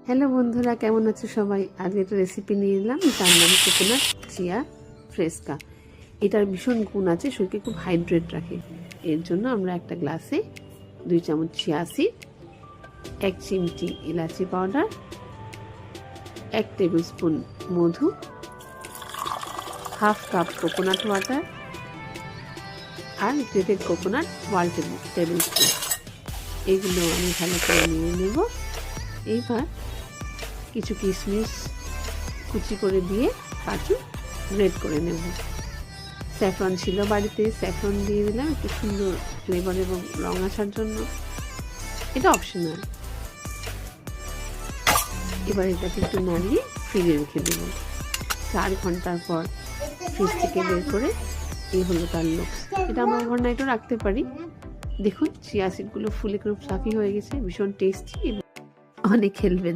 Hello বন্ধুরা, কেমন আছো সবাই? আজকে একটা রেসিপি নিয়ে এলাম, তার নাম কোকোনাট চিয়া ফ্রেস্কা। এটার ভীষণ গুণ আছে, শরীরকে খুব হাইড্রেট রাখে। এর জন্য আমরা একটা গ্লাসে 2 চামচ চিয়া সিড, 1 চিমটি এলাচি পাউডার, 1 টেবিল স্পুন মধু, হাফ কাপ কোকোনাট ওয়াটার আর গ্রেটেড কোকোনাট 1 টেবিল স্পুন, এগুলো আমি ভালো করে নিয়ে নেব। এইবার কিছু কিশমিশ কুচি করে দিয়ে কাজু গ্রেট করে নেব। স্যাফরন ছিল বাড়িতে, স্যাফরন দিয়ে দিলাম একটু সুন্দর ফ্লেভার এবং রং আসার জন্য। এটা অপশনাল। এবার এটাকে একটু নাড়িয়ে ফ্রিজে রেখে দেব। 4 ঘন্টার পর ফ্রিজ থেকে বের করে এই হলো তার লুকস। এটা আমরা ওভারনাইটও রাখতে পারি। দেখুন চিয়া সিডগুলো ফুলে খুব ফ্লাফি হয়ে গেছে, ভীষণ টেস্টি এবং অনেক হেলদি।